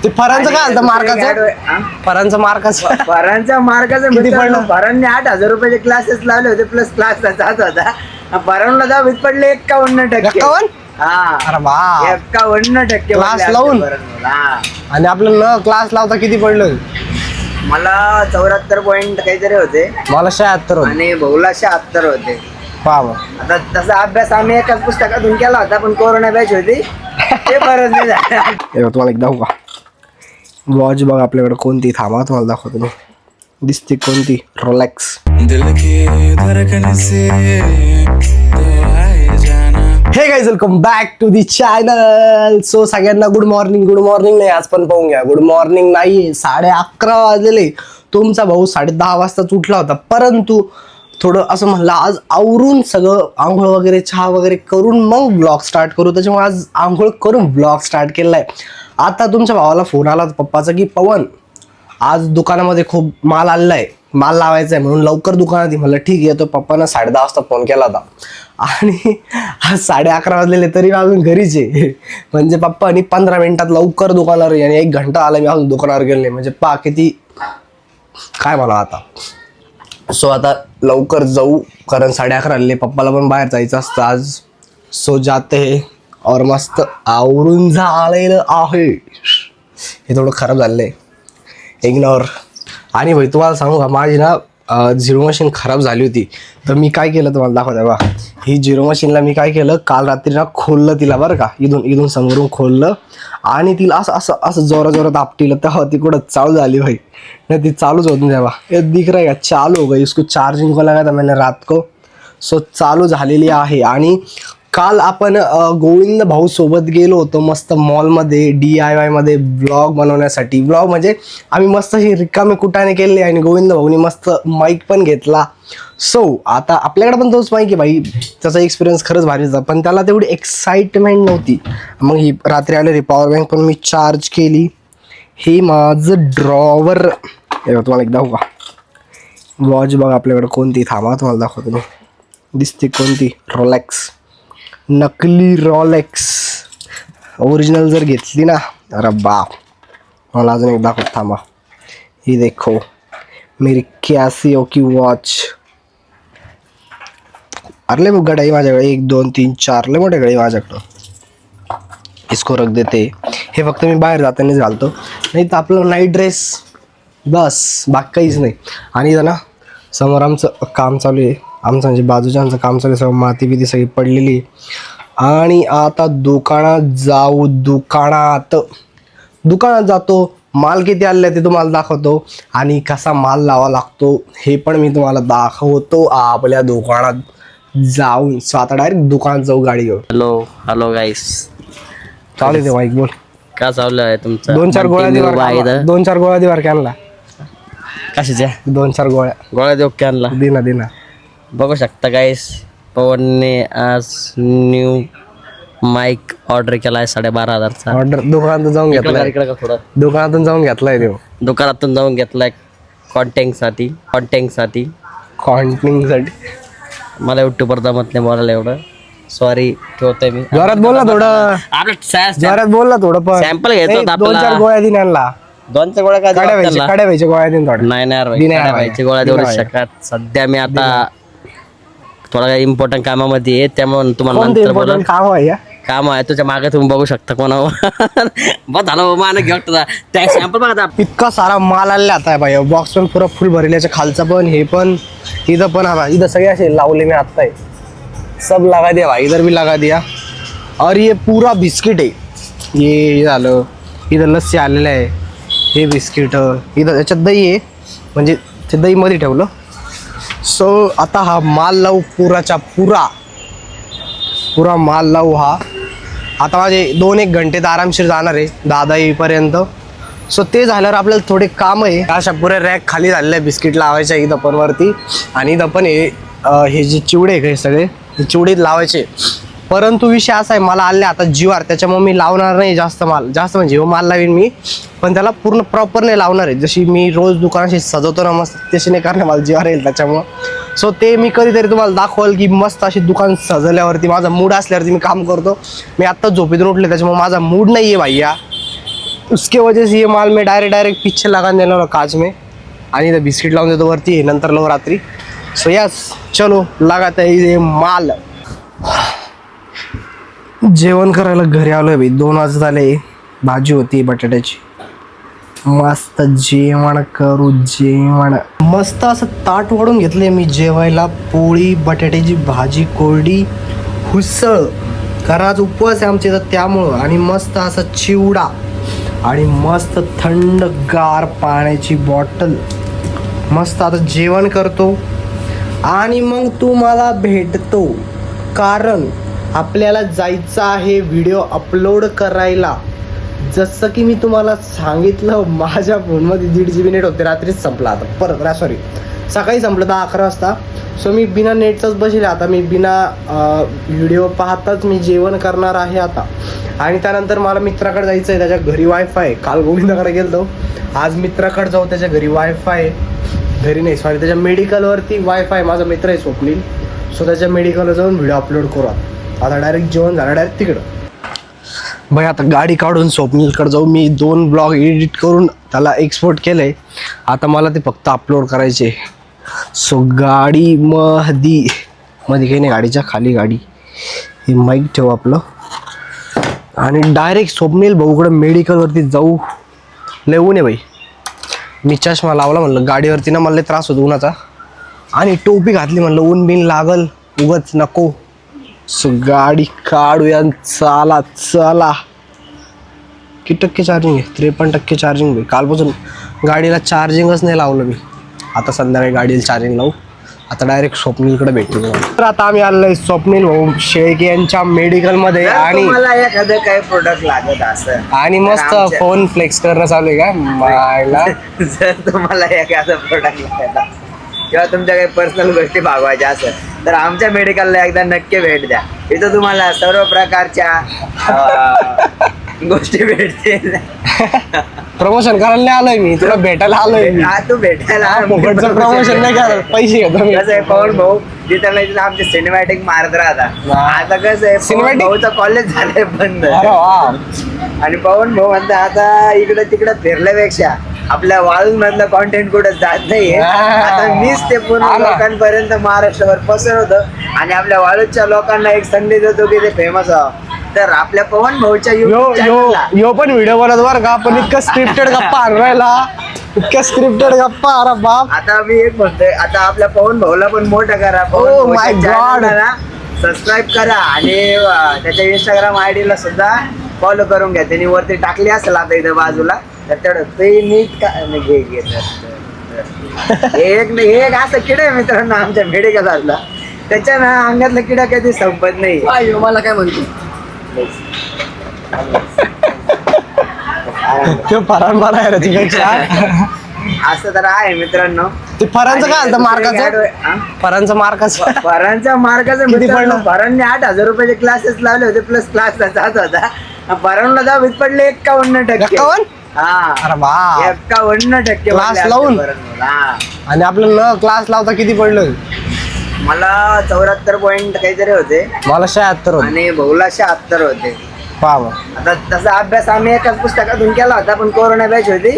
ते फरांचं काय आलं मार्काचं? फरांचं मार्काचं किती पडलं? फरांनी 8,000 रुपयाचे क्लासेस लावले होते प्लस क्लासला जात होता. फरांना दहावीत पडले 51%. 51? हा अरे वा, 51% क्लास लावून? आणि आपल्याला क्लास लावता किती पडलं? मला 74 पॉइंट काहीतरी होते मला 76 होते. आणि भाऊला 76 होते. पहा मग. आता तसा अभ्यास आम्ही एकाच पुस्तकातून केला होता, पण कोरोना बॅच होती ते बरंच नाही झालं. तुम्हाला एकदा का वॉच बघ आपल्याकडे कोणती, थांबा तुम्हाला दाखवतो मी. दिसते कोणती? Rolex. Hey guys, welcome back to the channel. So सगळ्यांना गुड मॉर्निंग नाही, आज पण पाहून घ्या. गुड मॉर्निंग नाही, 11:30 वाजलेले. तुमचा भाऊ 10:30 वाजताच उठला होता, परंतु थोडं असं म्हणलं आज आवरून सगळं आंघोळ वगैरे चहा वगैरे करून मग ब्लॉग स्टार्ट करू. त्याच्यामुळे आज आंघोळ करून ब्लॉग स्टार्ट केलाय. आता तुमच्या भावाला फोन आला पप्पाचा की पवन आज दुकानामध्ये खूप माल आलेला आहे, माल लावायचा आहे म्हणून लवकर दुकानात. म्हणलं ठीक आहे. तो पप्पानं 10:30 वाजता फोन केला होता आणि आज 11:30 वाजलेले तरी अजून घरीच आहे. म्हणजे पप्पानी 15 मिनिटात लवकर दुकानावर आणि 1 घंटा आला मी अजून दुकानावर गेले नाही. म्हणजे पा किती काय मला आता. सो आता लवकर जाऊ, कारण 11:30 आले. पप्पाला पण बाहेर जायचं असतं आज. सो जाते हे और मस्त आवरून झालेलं आहे. हे थोडं खराब झालेलं आहे, इग्नोर. आणि भाई तुम्हाला सांगू का, माझी ना झिरो मशीन खराब झाली होती. तर मी काय केलं तुम्हाला दाखवते बा. ही झिरो मशीनला मी काय केलं, काल रात्री ना खोललं तिला बरं का, इथून समोरून खोललं आणि तिला असं असं असं जोरात आपटीलं, तेव्हा ती कुठं चालू झाली भाई. नहीं ती चालूच होत नाही तेव्हा. ये दिख रहा है चालू हो गई, इसको चार्जिंग को लगाया था मैंने रात को. सो चालू झालेली आहे. आणि काल आपण गोविंद भाऊ सोबत गेलो होतो मस्त मॉलमध्ये DIY मध्ये ब्लॉग बनवण्यासाठी. ब्लॉग म्हणजे आम्ही मस्त ही रिकामे कुटाने केले आणि गोविंद भाऊनी मस्त माईक पण घेतला. सो आता आपल्याकडे पण तोच माईक आहे भाई. त्याचा एक्सपिरियन्स खरंच भारी होता, पण त्याला तेवढी एक्साइटमेंट नव्हती. मग ही रात्री आलेली पॉवर बँक पण मी चार्ज केली. हे माझं ड्रॉवर तुम्हाला एकदा का वॉच बघा आपल्याकडे कोणती, थांबा तुम्हाला दाखवतो मी. दिसते कोणती? रोलेक्स. नकली रॉलेक्स. ओरिजिनल जर घेतली ना, अरे बाप. मला अजून एक दाखवत थांबा. ही देखो मेरी कॅसिओ की वॉच. अरे लय गडाई माझ्याकडे, 1 2 3 4 लय मोठे गडाई माझ्याकडं. इसको रख देते. हे फक्त मी बाहेर जातानाच घालतो, नाही तर आपलं नाईट ड्रेस बस, बाकी काहीच नाही. आणि इथं ना समोर आमचं काम चालू आहे, आमचं म्हणजे बाजूच्यांचं काम चालू आहे. सगळं माती बिती सगळी पडलेली. आणि आता दुकानात जाऊ. दुकानात जातो, माल किती आलेला आहे ते तुम्हाला दाखवतो आणि कसा माल लावा लागतो हे पण मी तुम्हाला दाखवतो आपल्या दुकानात जाऊन. सो आता डायरेक्ट दुकानात जाऊ गाडी घेऊन. हॅलो गाईस, चालू आहे ते माईक बोल. काय चालू आहे तुमचं? 2-4 गोळ्या दिवार कॅनला. कशाच्या 2-4 गोळ्या देऊ कॅनला? दिना बघू शकता गाईस, पवनने आज न्यू माईक ऑर्डर केलाय 12,500चा. ऑर्डर दुकानातून जाऊन घेतलाय. इकडे का थोडं दुकानातून जाऊन घेतलाय देऊ. दुकानातून जाऊन घेतलाय कॉन्टेंटसाठी. मला युट्यूबवर जमत नाही बोलायला एवढं, सॉरी. ठेवतोय मी. जोरात बोल ना थोडं, जोरात बोल ना थोडं. पण सॅम्पल घ्यायचं होतं 2-4 आपल्याला. गोळ्या दिन यांना. 2 गोळ्या काय काड्या व्हायच्या गोळ्या दिन थोड्या. नाही यार, गोळ्या देऊ नाही शकत सध्या. मी आता थोडा इम्पॉर्टंट कामामध्ये आहे, त्यामुळे तुम्हाला नंतर बोला. काम आहे तुझ्या मागे, तुम्ही बघू शकता कोणावर. बस झालं मान घेऊ त्या सॅम्पल बघा. इतका सारा माल आलेला आता भाई. बॉक्स पण पुरा फुल भरल्याच्या खालचा पण, हे पण, इथं पण. हा इथं सगळे असे लावले मी आत्ता. सब लगा दिया भाई, इधर भी लगा दिया. और ये पूरा बिस्किट आहे. ये झालं, इथं लस्सी आलेलं आहे, हे बिस्किट. इथं त्याच्यात दही आहे, म्हणजे ते दही मध्ये ठेवलं. सो आता हा माल लावू, पुराचा पुरा माल लावू. हा आता माझे 2-1 घंटे तर आरामशीर जाणार आहे दादा येईपर्यंत. सो ते झाल्यावर आपल्याला थोडे काम आहे. अशा पुऱ्या रॅक खाली झालेल्या आहे बिस्किट लावायच्या इथं पण वरती. आणि इथं पण हे जे चिवडे आहे सगळे चिवडीत लावायचे. परंतु विषय असा आहे, मला आले आता जीवार, त्याच्यामुळे मी लावणार नाही जास्त म्हणजे माल लावीन मी, पण त्याला पूर्ण प्रॉपर नाही लावणार आहे. जशी मी रोज दुकानाशी सजवतो ना मस्त, तशी नाही करणार, मला जीवार येईल त्याच्यामुळं. सो ते मी कधीतरी तुम्हाला दाखवल की मस्त अशी दुकान सजवल्यावरती, माझा मूड असल्यावरती मी काम करतो. मी आत्ता झोपेतून उठले, त्याच्यामुळे माझा मूड नाही आहे भैया. उसके वजह से ये माल में डायरेक्ट पीछे लगा देना वाला कांच में आणि इधर बिस्किट लावून देतो वरती नंतर लो रात्री. सो यस चलो लगाता है ये माल. जेवण करायला घरी आलोय भाई. 2 वाजत आले. भाजी होती बटाट्याची. मस्त जेवण करू जेवण. मस्त असं ताट वाढून घेतलंय मी जेवायला. पोळी बटाट्याची भाजी कोरडी हुसळ. कारण आज उपवास आहे आमच्या इथं त्यामुळं. आणि मस्त असा चिवडा आणि मस्त थंडगार पाण्याची बॉटल. मस्त आता जेवण करतो आणि मग तुम्हाला भेटतो. कारण आपल्याला जायचं आहे व्हिडिओ अपलोड करायला. जसं की मी तुम्हाला सांगितलं माझ्या फोनमध्ये 1.5 GB नेट होते. रात्रीच संपला. आता परत सॉरी सकाळी संपलं 10-11 वाजता. सो मी बिना नेटचाच बसले. आता मी बिना व्हिडिओ पाहताच मी जेवण करणार आहे आता. आणि त्यानंतर मला मित्राकडे जायचं आहे. त्याच्या घरी वायफाय. काल गोविंदाकडे गेलो. आज मित्राकडे जाऊ. त्याच्या घरी वायफाय. घरी नाही सॉरी त्याच्या मेडिकलवरती वायफाय. माझा मित्र आहे स्वप्नील. सो त्याच्या मेडिकलवर जाऊन व्हिडिओ अपलोड करू. आता डायरेक्ट जेवण झालं डायरेक्ट तिकडं. भाई आता गाडी काढून स्वप्नीलकडे जाऊ. मी 2 ब्लॉग एडिट करून त्याला एक्सपोर्ट केलंय. आता मला ते फक्त अपलोड करायचे. सो गाडी मध्ये काही नाही. गाडीच्या खाली गाडी. हे माईक ठेवू आपलं आणि डायरेक्ट स्वप्नील भाऊकडे मेडिकलवरती जाऊ. लय ऊन आहे भाई. मी चष्मा लावला म्हणलं गाडीवरती ना मला लय त्रास होतो उन्हाचा. आणि टोपी घातली म्हणलं ऊन बिन लागल उगच नको. सो गाडी काढूया. चला चला. किती टक्के चार्जिंग आहे? 53% चार्जिंग आहे. कालपासून गाडीला चार्जिंगच नाही लावलं मी. आता संध्याकाळी गाडीला चार्जिंग लावू. आता डायरेक्ट स्वप्नीलकडे भेटू. तर आता आम्ही आलोय स्वप्नील भाऊ शेळके यांच्या मेडिकलमध्ये. आणि मला एखादं काही प्रोडक्ट लागत असं आणि मस्त फोन फ्लेक्स करणं चालू आहे का मायला. जर तुम्हाला एखादं प्रोडक्ट लागत किंवा तुमच्या काही पर्सनल गोष्टी भागवायच्या असेल तर आमच्या मेडिकलला एकदा नक्की भेट द्या. इथं तुम्हाला सर्व प्रकारच्या गोष्टी भेटतील. प्रमोशन करायला आलोय मी. तुला भेटायला आलोय मी. तू भेटायला फुकटचं प्रमोशन नाही करत. पैसे घेतो मी. कसं आहे पवन भाऊ जिथं नाही तिथं आमचे सिनेमॅटिक मारत राहतात. आता कसं आहे Cinematic? भाऊचं कॉलेज झालंय बंद. अरे वा. आणि पवन भाऊ म्हणता आता इकडे तिकडे फिरल्यापेक्षा आपल्या वाळून मधलं कॉन्टेंट कुठं जात नाहीये. आता मीच ते पूर्ण लोकांपर्यंत महाराष्ट्रभर पसरवतो आणि आपल्या वाळूच्या लोकांना एक संधी देतो की ते फेमस व्हावं. तर आपल्या पवन भाऊच्या YouTube चॅनलला यो पण व्हिडिओ बनत बरं का. पण इतकं स्क्रिप्टेड गप्पा आणरायला. इतक्या स्क्रिप्टेड गप्पा. अरे बाप. आता मी एक म्हणतोय आता आपल्या पवन भाऊला पण मोठं करा. Oh my God. सबस्क्राईब करा आणि त्याच्या इंस्टाग्राम आयडी ला सुद्धा फॉलो करून घ्या. त्यांनी वरती टाकली असेल आता इथं बाजूला. तर तेवढं ते नीट एक असं किडा आहे मित्रांनो आमच्या मेडिकलला. त्याच्या ना अंगातला किडा कधी संपत नाही. मला काय म्हणतो फरान बरा आहे त्याच्यापेक्षा. असं तर आहे मित्रांनो. ते फरांचं काय आलं मार्काचं? फरांचं मार्काचं फरांच्या मार्काचं किती मित्रांनो पडलं? फरांनी 8,000 रुपयाचे क्लासेस लावले होते प्लस क्लासला जात होता. फरांना दहावीत पडले 51%. 51? हा अरे वा. 51% क्लास लावून? हा. आणि आपलं न क्लास लावता किती पडलं? मला 74 पॉईंट काहीतरी होते मला 76 होते. आणि भाऊला 76 होते. बाबा. आता तसा अभ्यास आम्ही एकाच पुस्तकातून केला होता पण कोरोना बॅच होती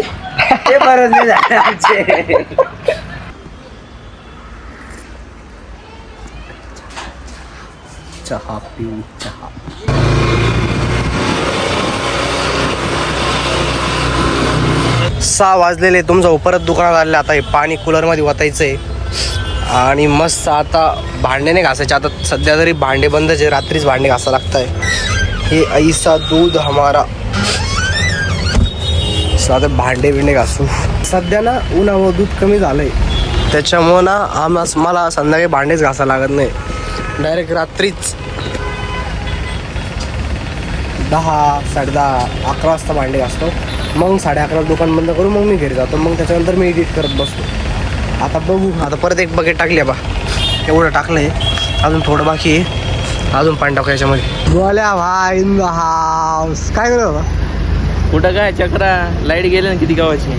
ते बरंच नाही झाले आमचे. चहा पिऊ चहा. सहा वाजलेले. तुमचं परत दुकानात आलेलं. आता हे पाणी कूलरमध्ये ओतायचंय आणि मस्त आता भांडे नाही घासायचे. आता सध्या तरी भांडे बंदच आहे. रात्रीच भांडे घासा लागताय. हे ऐसा दूध हमारा. आता भांडे बिंडे घासू. सध्या ना उन्हामुळे दूध कमी झालंय त्याच्यामुळं ना मला संध्याकाळी भांडेच घासा लागत नाही. डायरेक्ट रात्रीच 10, 10:30, 11 वाजता भांडे घासतो. मग 11:30 दुकान बंद करू. मग मी घरी जातो. मग त्याच्यानंतर मी एडिट करत बसतो. आता बघू. आता परत एक बकेट टाकली बा. एवढं टाकलं आहे. अजून थोडं बाकी आहे. अजून पाणी टाकू याच्यामध्ये. बोल्या भाई इन द हाऊस. काय करत बाबा? कुठं काय चक्रा लाईट गेली ना किती गावाची.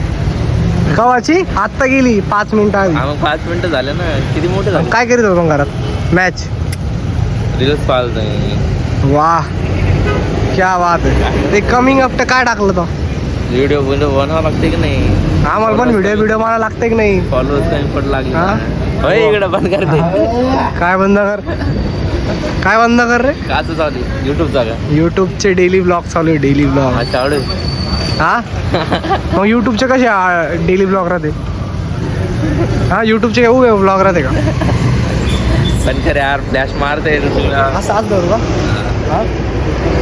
कवाची? आत्ता गेली 5 मिनिटं आधी. मग 5 मिनिटं झाले ना. किती मोठे झाले. काय करीत होतो मग घरात? मॅच रील्स पाहतोय. वाह क्या बात आहे. ते कमिंग अफ्टर काय टाकलं तो? व्हिडिओ बनवावं लागते की नाही? आम्हाला पण व्हिडिओ मला लागते की नाही? फॉलोअर्स कमी पड लागले. हा? होय इकडे बंद करते. काय बंद कर रे? काच चालू युट्यूबचा का? युट्यूबचे डेली ब्लॉग चालू आहे. डेली ब्लॉग अच्छा आवडेल. हा मग युट्यूबचे कसे डेली ब्लॉग राहते? हा युट्यूबचे येऊ ब्लॉग राहते का? पण खरे यार फ्लॅश मारते असं आज धरू का? हा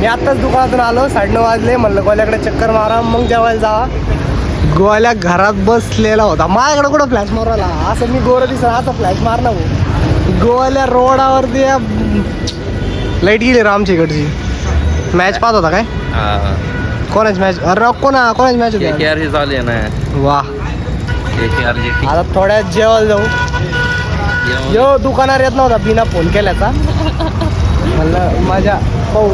मी आत्ताच दुकानातून आलो 9:30 वाजले. म्हणलं गोल्याकडे चक्कर मारा मग जेवायला जा. गोल्या घरात बसलेला होता. माझ्याकडे कुठं फ्लॅश मारायला? असं मी गोरं दिसत असं फ्लॅश मारणार भाऊ. गोल्या रोडावरती लाईट गेली रामच्या इकडची. मॅच पाहत होता काय? कोणाच मॅच? अरे कोणाच मॅच होती? KKR चालू आहे ना. वा KKR आता थोड्यात जेवायला जाऊ. यो दुकानावर येत नव्हता बिना फोन केल्याचा. म्हणलं माझ्या पाहू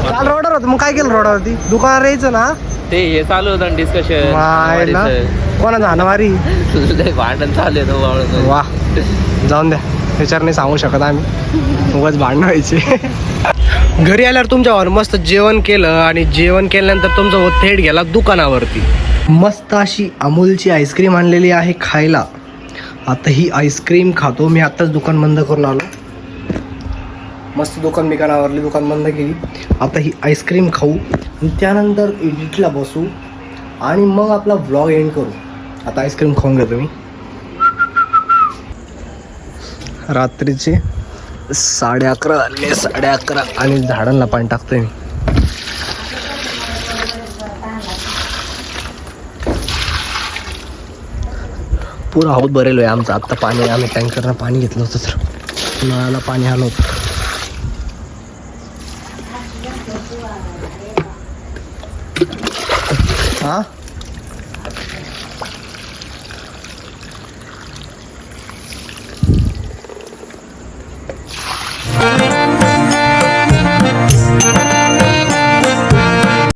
काल रोडवर होतं. मग काय केलं रोडावरती? दुकानावर यायचं ना. ते हे चालू होतं डिस्कशन. कोणाचं हाणामारी? भांडण चालू आहे. वा जाऊन द्या. त्याच्यावर नाही सांगू शकत आम्ही. उगाच भांडणं व्हायचे. घरी आल्यावर तुमच्यावर मस्त जेवण केलं आणि जेवण केल्यानंतर तुमचा थेट गेला दुकानावरती. मस्त अशी अमूलची आईस्क्रीम आणलेली आहे खायला. आता ही आईस्क्रीम खातो. मी आत्ताच दुकान बंद करून आलो. मस्त दुकान बिकानावरली दुकान बंद केली. आता ही आईस्क्रीम खाऊ आणि त्यानंतर एडिटला बसू आणि मग आपला व्लॉग एंड करू. आता आईस्क्रीम खाऊन घेतो मी. रात्रीचे 11:30 वाजले. 11:30 आणि झाडांना पाणी टाकतोय मी. पुरा हाऊस भरेलो आहे आमचं. आत्ता पाणी आम्ही टँकरनं पाणी घेतलं होतं तर नळाला पाणी आलं होतं. हा